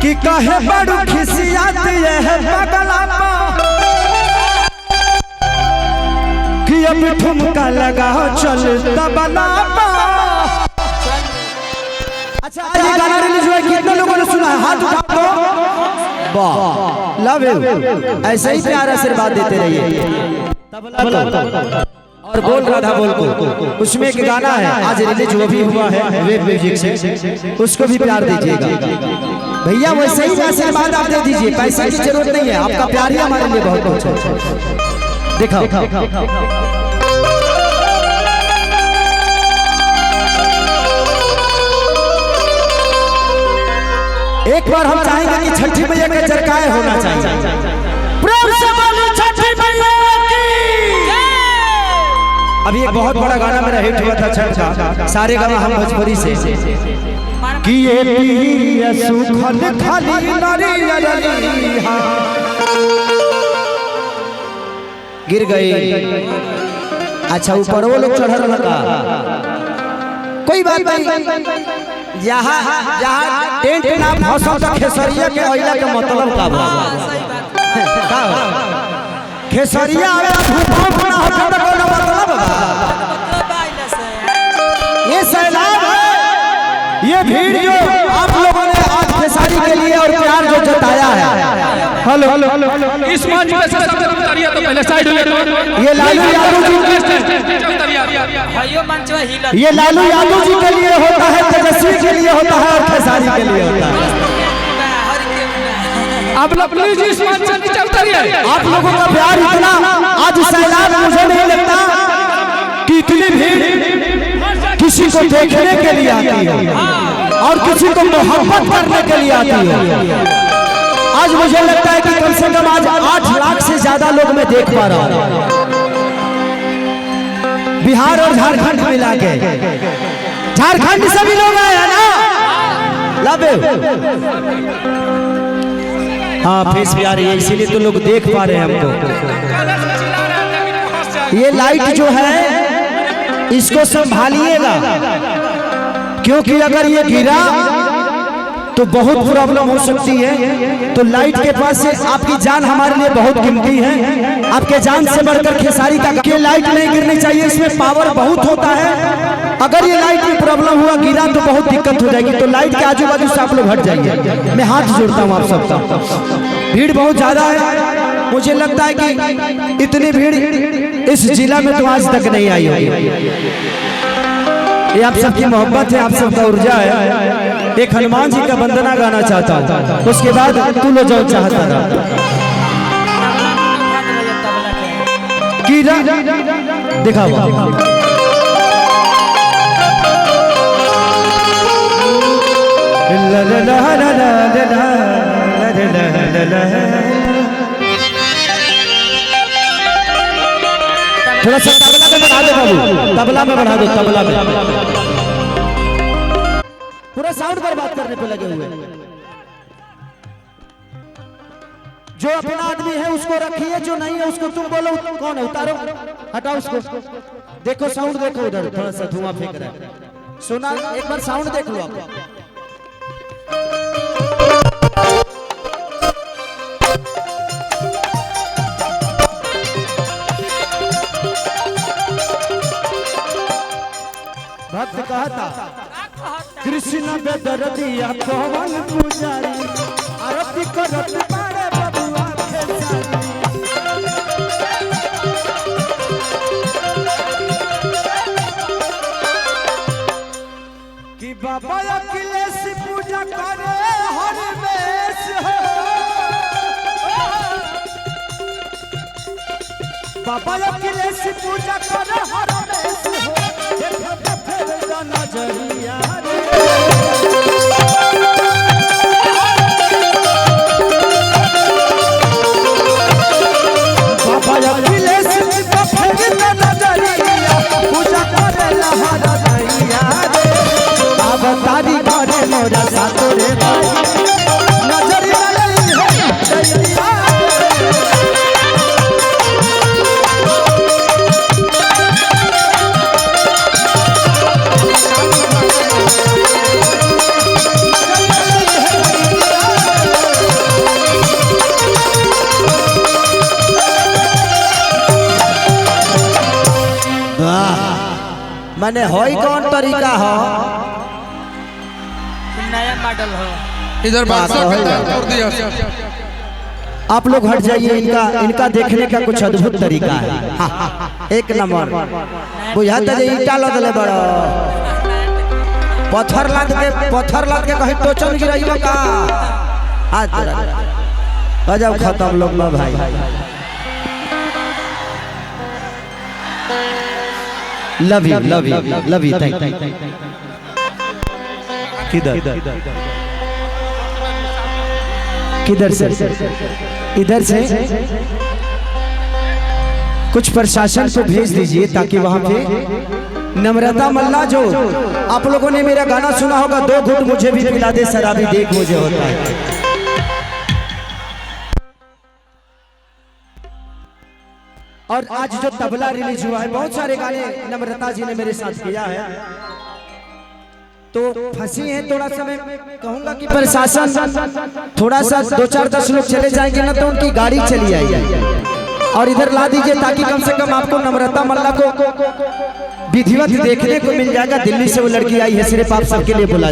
कि कहे बड़ू खिसियात ये है पगला कि अब ठुमका लगाओ चल तबला। अच्छा ये गाना रिलीज हुआ, कितने लोगों ने सुना है? हाथ उठा दो। वाह, लव यू। ऐसे ही प्यार आशीर्वाद देते रहिए। तबला और बोल राधा बोल को उसमें एक गाना है आज रिलीज वो भी हुआ है वेब म्यूजिक से, उसको भी प्यार दीजिएगा भैया। वैसे ही आशीर्वाद आप दे दीजिए, पैसे की जरूरत नहीं है, आपका प्यार ही हमारे लिए बहुत कुछ है। दिखाओ एक बार हम चाहेंगे कि छठी मैया के जरकाए होना चाहिए। प्रेम से बोलो छठी मैया की। अभी एक बहुत बड़ा गाना मेरा हिट हुआ था छठ का, सारे गाना हम भोजपुरी से कि ये पिया सुखल खाली नारियलिहा गिर गई। अच्छा ऊपर वो लोग चढ़ रहा था, कोई बात नहीं। जहाँ टेंट ना फंसा तो खेसरिया के ओइला के मतलब का बा का खेसरिया भूकंप ना होता तो कोनो मतलब बा। ये सैलाब है, ये भीड़ जो आप लोगों ने आज खेसारी के लिए और प्यार जो जताया है। हेलो इस मंच पे से सब उतरिए तो पहले साइड ले लो। ये लालू यादव जी, ये लालू यादव जी के लिए होता है, तेजस्वी के लिए होता है और खेसारी के लिए होता है। आप लोग प्लीज इस मंच से नीचे उतरिए। आप लोगों का प्यार इतना आज सैलाब, मुझे नहीं लगता कि इतनी भीड़ किसी को देखने के लिए आती है और किसी को मोहब्बत करने के लिए आती है। आज मुझे लगता है कि कम से कम आज 8 लाख से ज्यादा लोग मैं देख पा रहा हूँ, बिहार और झारखंड मिला के। झारखंड से भी लोग आए हैं ना, लव यू। हाँ फेस भी आ रही है, इसीलिए तो लोग देख पा रहे हैं हमको। ये लाइट जो है इसको संभालिएगा, क्योंकि अगर ये गिरा तो बहुत प्रॉब्लम हो सकती है। तो लाइट के पास से आपकी जान हमारे लिए बहुत कीमती है, आपके जान से बढ़कर खेसारी का लाइट नहीं गिरनी चाहिए, इसमें पावर बहुत होता है। अगर ये लाइट में प्रॉब्लम हुआ, गिरा तो बहुत दिक्कत हो जाएगी। तो लाइट के आजू बाजू से आप लोग हट जाइए। मैं हाथ जोड़ता हूँ आप सबका, भीड़ बहुत ज्यादा है। मुझे लगता है कि इतनी भीड़ इस जिला में तो आज तक नहीं आई होगी। ये आप सबकी मोहब्बत है, आप सबका ऊर्जा है। एक हनुमान जी का वंदना गाना चाहता हूँ, उसके बाद तू लो जाओ चाहता था दिखाओ। थोड़ा सा तबला में बढ़ा दो बाबू, तबला में बढ़ा दो, तबला में। पूरा साउंड बर्बाद करने पे लगे हुए। जो अपना आदमी है उसको रखिए, जो नहीं है उसको तुम बोलो कौन है, उतारो, हटाओ उसको। देखो साउंड देखो, उधर थोड़ा सा धुआं फेंक रहा है। सुना, एक बार साउंड देख लो आप। भक्त कहता कृष्ण बेदर्दिया पवन पुजारी, आरती करत बारे बबुआ खेसारी। कि बाबा अखिलेश पूजा करे हरमेश हो, बाबा अखिलेश पूजा करे हरमेश हो। नजरिया बाबा अखिलेश का फेर नजरिया पूजा करे लहरा दैया रे। अब तारी करे मोरा सातोरे नजरिया रे दैया। मैंने होई कौन तरीका हो नया मॉडल हो। इधर बादशाह का दाम कर दिया। आप लोग हट जाइए, इनका देखने का कुछ अद्भुत तरीका है। एक नंबर बुझाता है ईटा लदले बड़ा पत्थर लाद के कहीं टोचन गिराइबो का हाथ गजब खत्म लोग में भाई। लव यू थैंक किधर से इधर से कुछ प्रशासन को भेज दीजिए ताकि वहां पे नम्रता मल्ला जो आप लोगों ने मेरा गाना सुना होगा, 2 घूंट मुझे भी पिला दे शराबी देख मुझे होता है। और आज जो तबला रिलीज हुआ है, बहुत सारे गाने नम्रता जी ने मेरे साथ किया है, तो फंसी है थोड़ा सा। मैं कहूंगा कि प्रशासन थोड़ा सा 2-4-10 लोग चले जाएंगे ना तो उनकी गाड़ी चली आएगी और इधर ला दीजिए ताकि कम से कम आपको नम्रता मल्ला को विधिवत देखने को मिल जाएगा। दिल्ली से वो लड़की आई है, सिर्फ आप सबके लिए बुला